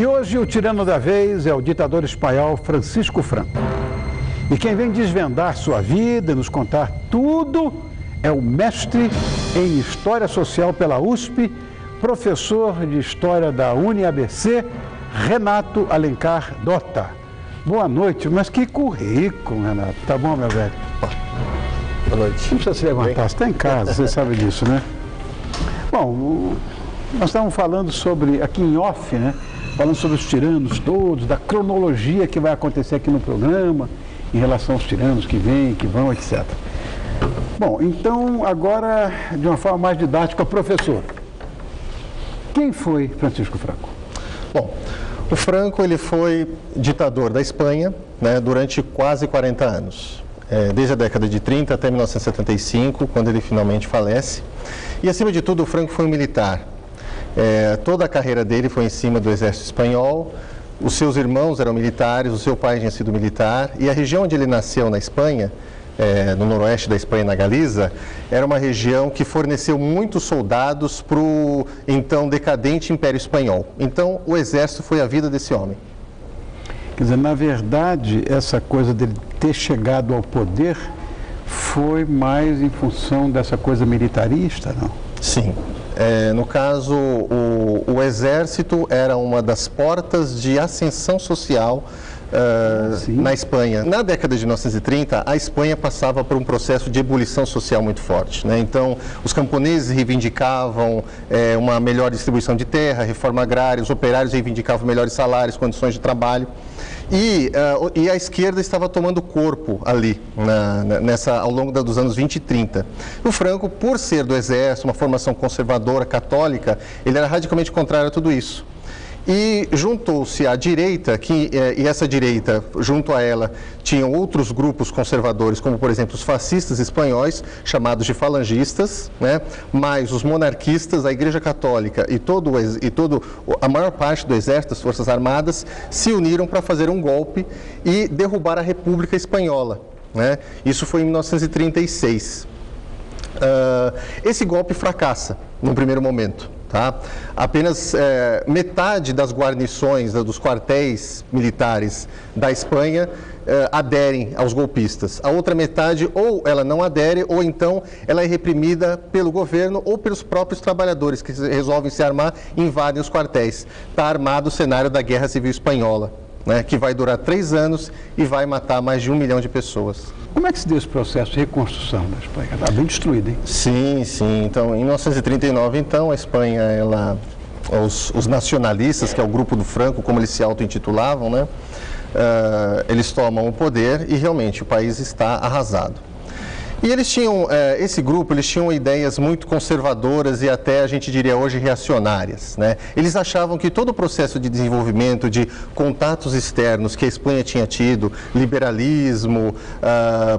E hoje o tirano da vez é o ditador espanhol Francisco Franco. E quem vem desvendar sua vida e nos contar tudo é o mestre em História Social pela USP, professor de História da UniABC, Renato Alencar Dota. Boa noite, mas que currículo, Renato. Tá bom, meu velho? Boa noite. Não precisa se levantar, você está em casa, você sabe disso, né? Bom, nós estávamos falando sobre, aqui em off, né? Falando sobre os tiranos todos, da cronologia que vai acontecer aqui no programa, em relação aos tiranos que vêm, que vão, etc. Bom, então, agora, de uma forma mais didática, professor, quem foi Francisco Franco? Bom, o Franco ele foi ditador da Espanha, né, durante quase 40 anos, desde a década de 30 até 1975, quando ele finalmente falece. E, acima de tudo, o Franco foi um militar. Toda a carreira dele foi em cima do exército espanhol, os seus irmãos eram militares, o seu pai tinha sido militar, e a região onde ele nasceu na Espanha, no noroeste da Espanha, na Galiza, era uma região que forneceu muitos soldados para o então decadente Império Espanhol. Então, o exército foi a vida desse homem. Quer dizer, na verdade, essa coisa dele ter chegado ao poder foi mais em função dessa coisa militarista, não? Sim. No caso, o exército era uma das portas de ascensão social na Espanha. Na década de 1930, a Espanha passava por um processo de ebulição social muito forte, né? Então, os camponeses reivindicavam uma melhor distribuição de terra, reforma agrária, os operários reivindicavam melhores salários, condições de trabalho. E a esquerda estava tomando corpo ali, ao longo dos anos 20 e 30. O Franco, por ser do exército, uma formação conservadora, católica, ele era radicalmente contrário a tudo isso. E juntou-se à direita, e essa direita, junto a ela, tinham outros grupos conservadores, como, por exemplo, os fascistas espanhóis, chamados de falangistas, né? Mais os monarquistas, a Igreja Católica e a maior parte do exército, das Forças Armadas, se uniram para fazer um golpe e derrubar a República Espanhola, né? Isso foi em 1936. Esse golpe fracassa, num primeiro momento. Tá? Apenas metade das guarnições, dos quartéis militares da Espanha aderem aos golpistas. A outra metade, ou ela não adere, ou então ela é reprimida pelo governo ou pelos próprios trabalhadores que resolvem se armar e invadem os quartéis. Está armado o cenário da Guerra Civil Espanhola, né, que vai durar 3 anos e vai matar mais de 1 milhão de pessoas. Como é que se deu esse processo de reconstrução da Espanha? Está bem destruída, hein? Sim, sim. Então, em 1939, então, a Espanha, os nacionalistas, que é o grupo do Franco, como eles se auto-intitulavam, né, eles tomam o poder e realmente o país está arrasado. E eles tinham, esse grupo, eles tinham ideias muito conservadoras e até, a gente diria hoje, reacionárias, né? Eles achavam que todo o processo de desenvolvimento, de contatos externos que a Espanha tinha tido, liberalismo,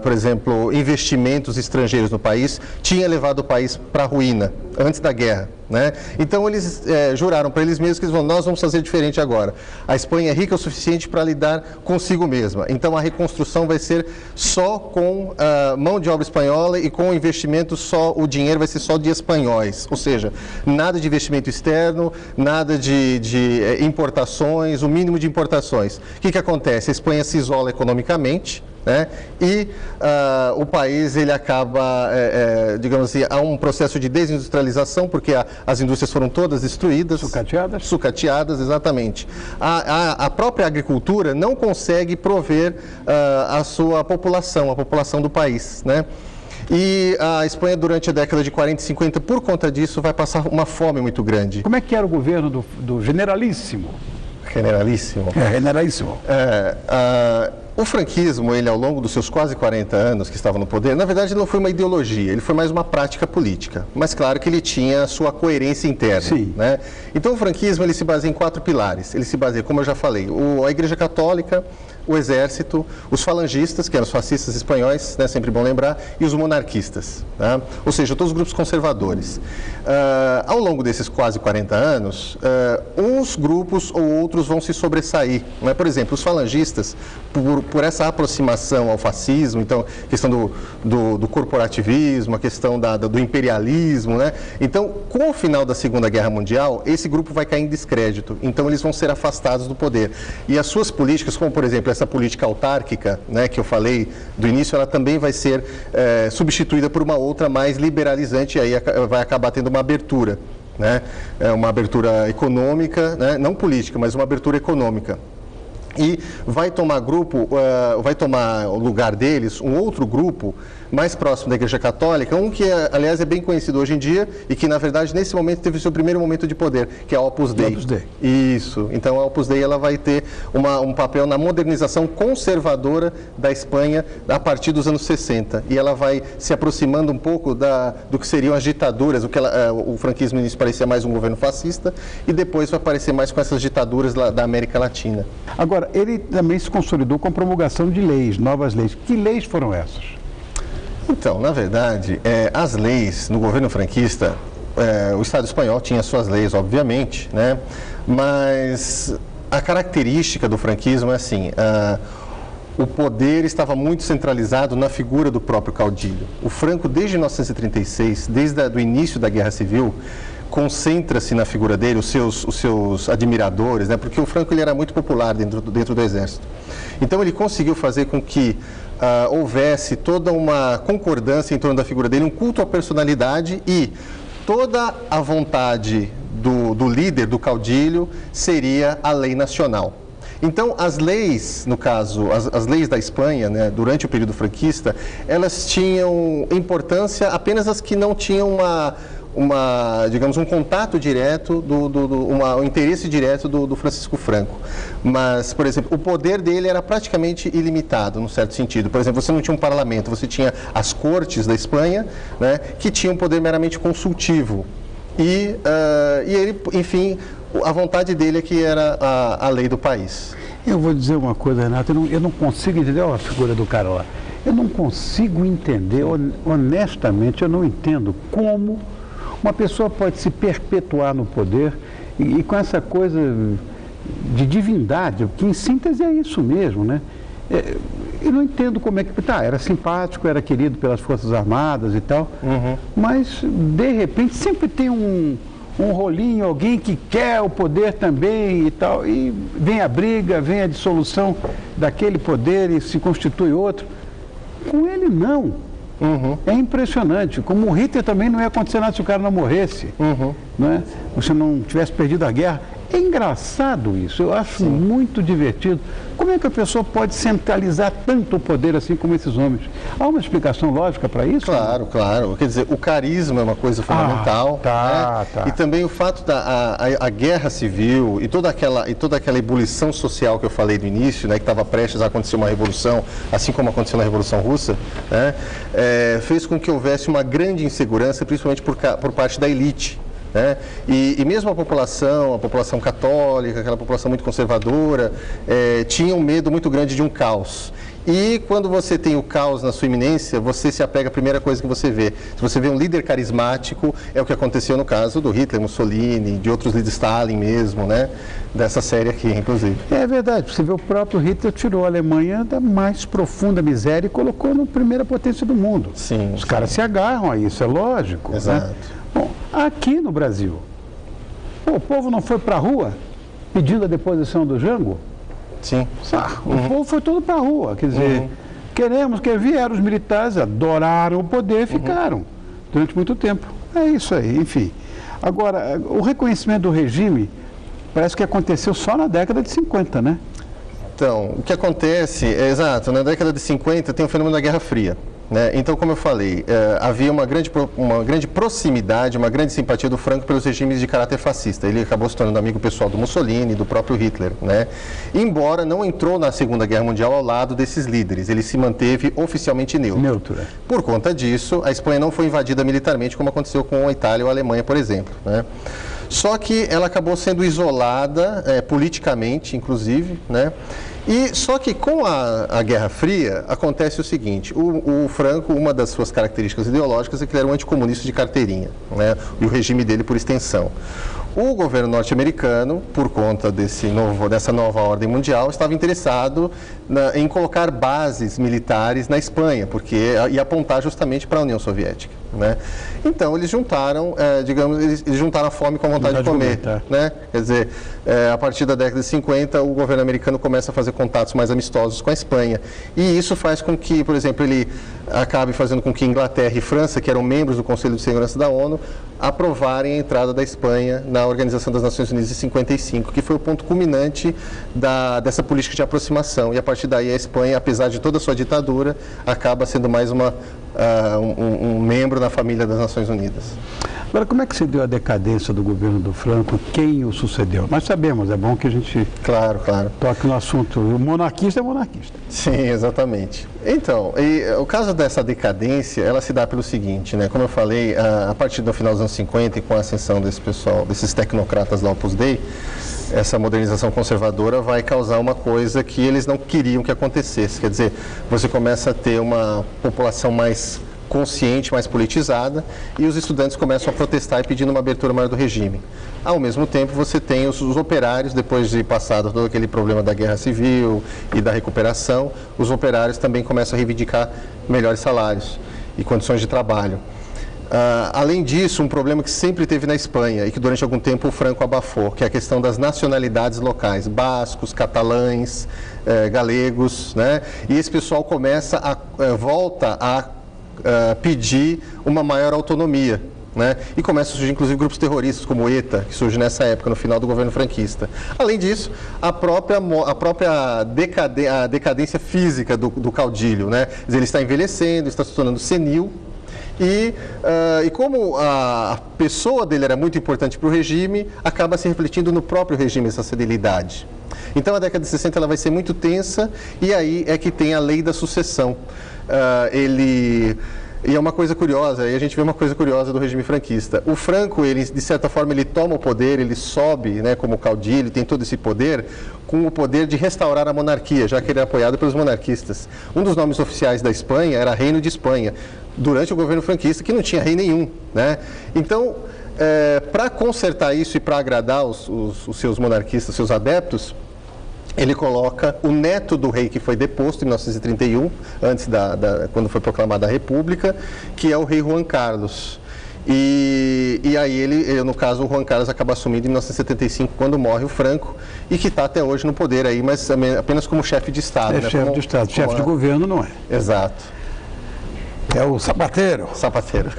por exemplo, investimentos estrangeiros no país, tinha levado o país para a ruína, antes da guerra, né? Então eles juraram para eles mesmos que nós vamos fazer diferente agora. A Espanha é rica o suficiente para lidar consigo mesma. Então a reconstrução vai ser só com mão de obra espanhola e com investimento o dinheiro vai ser só de espanhóis. Ou seja, nada de investimento externo, nada de importações, o mínimo de importações. O que acontece? A Espanha se isola economicamente, né? E o país ele acaba, digamos assim, há um processo de desindustrialização, porque as indústrias foram todas destruídas. Sucateadas? Sucateadas, exatamente. A própria agricultura não consegue prover a sua população, a população do país, né? E a Espanha, durante a década de 40 e 50, por conta disso, vai passar uma fome muito grande. Como é que era o governo do Generalíssimo? Generalíssimo? Generalíssimo. O franquismo, ele ao longo dos seus quase 40 anos que estava no poder, na verdade não foi uma ideologia, ele foi mais uma prática política. Mas claro que ele tinha a sua coerência interna. Sim. Né? Então o franquismo ele se baseia em 4 pilares. Ele se baseia, como eu já falei, a Igreja Católica, o exército, os falangistas, que eram os fascistas espanhóis, né, sempre bom lembrar, e os monarquistas, né? Ou seja, todos os grupos conservadores. Ao longo desses quase 40 anos, uns grupos ou outros vão se sobressair, né? Por exemplo, os falangistas, por essa aproximação ao fascismo, então, a questão do corporativismo, a questão do imperialismo, né? Então, com o final da Segunda Guerra Mundial, esse grupo vai cair em descrédito, então eles vão ser afastados do poder. E as suas políticas, como, por exemplo, essa política autárquica, né, que eu falei do início, ela também vai ser substituída por uma outra mais liberalizante, e aí vai acabar tendo uma abertura, né? Uma abertura econômica, né? Não política, mas uma abertura econômica. E vai tomar vai tomar o lugar deles um outro grupo mais próximo da Igreja Católica, um que, aliás, é bem conhecido hoje em dia e que, na verdade, nesse momento teve o seu primeiro momento de poder, que é a Opus Dei. Opus Dei. Isso. Então, a Opus Dei ela vai ter um papel na modernização conservadora da Espanha a partir dos anos 60. E ela vai se aproximando um pouco do que seriam as ditaduras, o franquismo no início parecia mais um governo fascista, e depois vai aparecer mais com essas ditaduras da América Latina. Agora, ele também se consolidou com a promulgação de leis, novas leis. Que leis foram essas? Então, na verdade, as leis no governo franquista, o Estado espanhol tinha suas leis, obviamente, né? Mas a característica do franquismo é assim, o poder estava muito centralizado na figura do próprio caudilho. O Franco, desde 1936, desde o início da Guerra Civil, concentra-se na figura dele, os seus admiradores, né? Porque o Franco ele era muito popular dentro do exército. Então ele conseguiu fazer com que houvesse toda uma concordância em torno da figura dele, um culto à personalidade, e toda a vontade do líder, do caudilho, seria a lei nacional. Então, as leis, no caso, as leis da Espanha, né, durante o período franquista, elas tinham importância apenas as que não tinham digamos, um contato direto, um interesse direto do Francisco Franco. Mas, por exemplo, o poder dele era praticamente ilimitado, num certo sentido. Por exemplo, você não tinha um parlamento, você tinha as cortes da Espanha, né, que tinham um poder meramente consultivo. E ele, enfim, a vontade dele é que era a lei do país. Eu vou dizer uma coisa, Renato, eu não consigo entender a figura do cara lá. Eu não consigo entender, honestamente, eu não entendo como uma pessoa pode se perpetuar no poder e com essa coisa de divindade, que em síntese é isso mesmo, né? Eu não entendo como é que... era simpático, era querido pelas Forças Armadas e tal, mas, de repente, sempre tem um rolinho, alguém que quer o poder também e tal, e vem a briga, vem a dissolução daquele poder e se constitui outro. Com ele, não. É impressionante, como o Hitler também não ia acontecer nada se o cara não morresse, né? Se não tivesse perdido a guerra. É engraçado isso, eu acho muito divertido. Como é que a pessoa pode centralizar tanto o poder assim como esses homens? Há uma explicação lógica para isso? Claro, claro. Quer dizer, o carisma é uma coisa fundamental. Tá. E também o fato da guerra civil e toda aquela ebulição social que eu falei no início, né, que estava prestes a acontecer uma revolução, assim como aconteceu na Revolução Russa, né, fez com que houvesse uma grande insegurança, principalmente por parte da elite. Né? E mesmo a população católica, aquela população muito conservadora, tinha um medo muito grande de um caos. E quando você tem o caos na sua iminência, você se apega à primeira coisa que você vê. Se você vê um líder carismático, é o que aconteceu no caso do Hitler, Mussolini, de outros líderes, Stalin mesmo, né? Dessa série aqui, inclusive. É verdade, você vê, o próprio Hitler tirou a Alemanha da mais profunda miséria e colocou na primeira potência do mundo. Sim. Os caras se agarram a isso, é lógico. Exato. Né? Bom, aqui no Brasil, o povo não foi para a rua pedindo a deposição do Jango? Sim. O povo foi todo para a rua, quer dizer, vieram os militares, adoraram o poder, ficaram durante muito tempo. É isso aí, enfim. Agora, o reconhecimento do regime parece que aconteceu só na década de 50, né? Então, o que acontece, exato, na década de 50 tem o fenômeno da Guerra Fria. Né? Então, como eu falei, havia uma grande proximidade, uma grande simpatia do Franco pelos regimes de caráter fascista. Ele acabou se tornando amigo pessoal do Mussolini, do próprio Hitler. Né? Embora não entrou na Segunda Guerra Mundial ao lado desses líderes, ele se manteve oficialmente neutro. Por conta disso, a Espanha não foi invadida militarmente, como aconteceu com a Itália ou a Alemanha, por exemplo. Né? Só que ela acabou sendo isolada, politicamente, inclusive, né? E só que com a Guerra Fria acontece o seguinte: o Franco, uma das suas características ideológicas é que ele era um anticomunista de carteirinha, né? E o regime dele por extensão. O governo norte-americano, por conta dessa nova ordem mundial, estava interessado em colocar bases militares na Espanha, porque ia apontar justamente para a União Soviética, né? Então eles juntaram, eles juntaram a fome com a vontade de comer, né? Quer dizer, a partir da década de 50, o governo americano começa a fazer contatos mais amistosos com a Espanha. E isso faz com que, por exemplo, ele acabe fazendo com que Inglaterra e França, que eram membros do Conselho de Segurança da ONU, aprovarem a entrada da Espanha na Organização das Nações Unidas em 55, que foi o ponto culminante dessa política de aproximação. E a partir daí a Espanha, apesar de toda a sua ditadura, acaba sendo mais um membro na família das Nações Unidas. Agora, como é que se deu a decadência do governo do Franco? Quem o sucedeu? Nós sabemos, é bom que a gente toque no assunto. O monarquista é monarquista. Sim, exatamente. Então, o caso dessa decadência, ela se dá pelo seguinte, né? Como eu falei, a partir do final dos anos 50 e com a ascensão desse pessoal, desses tecnocratas da Opus Dei, essa modernização conservadora vai causar uma coisa que eles não queriam que acontecesse. Quer dizer, você começa a ter uma população mais consciente, mais politizada, e os estudantes começam a protestar e pedindo uma abertura maior do regime. Ao mesmo tempo, você tem os operários, depois de passado todo aquele problema da guerra civil e da recuperação, os operários também começam a reivindicar melhores salários e condições de trabalho. Além disso, um problema que sempre teve na Espanha e que durante algum tempo o Franco abafou, que é a questão das nacionalidades locais, bascos, catalães, galegos, né? E esse pessoal volta a pedir uma maior autonomia, né? E começam a surgir inclusive grupos terroristas como o ETA, que surge nessa época, no final do governo franquista. Além disso, a própria decadência física do caudilho, né? Quer dizer, ele está envelhecendo, está se tornando senil, e como a pessoa dele era muito importante para o regime, acaba se refletindo no próprio regime essa senilidade. Então a década de 60 ela vai ser muito tensa, e aí é que tem a lei da sucessão. E é uma coisa curiosa, e a gente vê uma coisa curiosa do regime franquista. O Franco, ele, de certa forma, ele toma o poder, ele sobe, né, como caudilho, tem todo esse poder, com o poder de restaurar a monarquia, já que ele é apoiado pelos monarquistas. Um dos nomes oficiais da Espanha era Reino de Espanha, durante o governo franquista, que não tinha rei nenhum, né? Então, para consertar isso e para agradar os seus monarquistas, seus adeptos, ele coloca o neto do rei que foi deposto em 1931, antes quando foi proclamada a República, que é o rei Juan Carlos. E aí no caso, o Juan Carlos acaba assumindo em 1975, quando morre o Franco, e que está até hoje no poder aí, mas apenas como chefe de Estado. É, chefe de Estado, chefe de governo não é. Exato. É o Zapatero. Zapatero.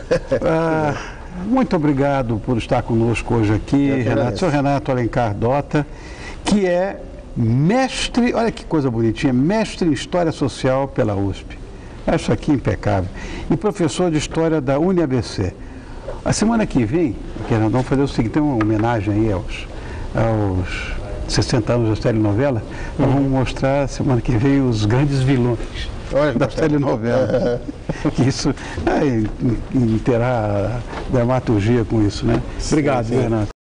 Muito obrigado por estar conosco hoje aqui, Renato. Sr. Renato Alencar Dota, que é mestre, olha que coisa bonitinha, mestre em História Social pela USP. Acho aqui impecável. E professor de História da UniABC. A semana que vem, nós vamos fazer o seguinte, tem uma homenagem aí aos 60 anos da telenovela. Nós vamos mostrar semana que vem os grandes vilões da telenovela. Que isso terá dramaturgia com isso, né? Obrigado, Renato.